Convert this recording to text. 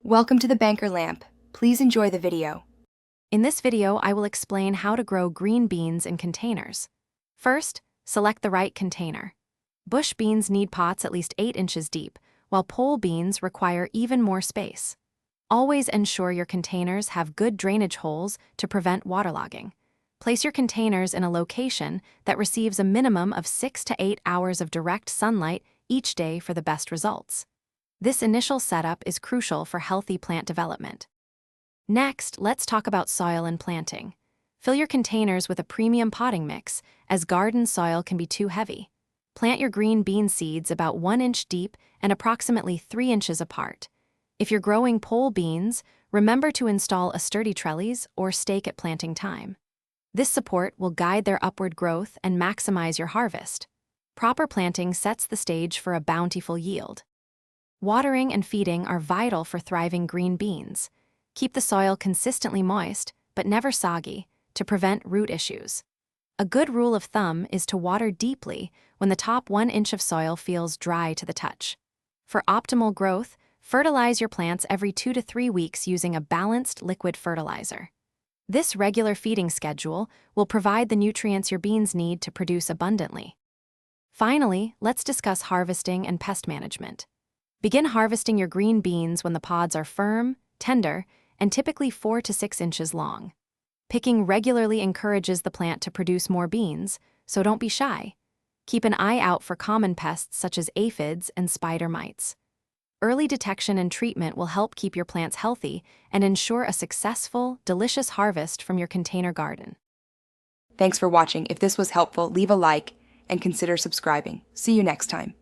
Welcome to the Banker Lamp. Please enjoy the video. In this video, I will explain how to grow green beans in containers. First, select the right container. Bush beans need pots at least 8 inches deep, while pole beans require even more space. Always ensure your containers have good drainage holes to prevent waterlogging. Place your containers in a location that receives a minimum of 6 to 8 hours of direct sunlight each day for the best results. This initial setup is crucial for healthy plant development. Next, let's talk about soil and planting. Fill your containers with a premium potting mix, as garden soil can be too heavy. Plant your green bean seeds about 1 inch deep and approximately 3 inches apart. If you're growing pole beans, remember to install a sturdy trellis or stake at planting time. This support will guide their upward growth and maximize your harvest. Proper planting sets the stage for a bountiful yield. Watering and feeding are vital for thriving green beans. Keep the soil consistently moist, but never soggy, to prevent root issues. A good rule of thumb is to water deeply when the top 1 inch of soil feels dry to the touch. For optimal growth, fertilize your plants every 2 to 3 weeks using a balanced liquid fertilizer. This regular feeding schedule will provide the nutrients your beans need to produce abundantly. Finally, let's discuss harvesting and pest management. Begin harvesting your green beans when the pods are firm, tender, and typically 4 to 6 inches long. Picking regularly encourages the plant to produce more beans, so don't be shy. Keep an eye out for common pests such as aphids and spider mites. Early detection and treatment will help keep your plants healthy and ensure a successful, delicious harvest from your container garden. Thanks for watching. If this was helpful, leave a like and consider subscribing. See you next time.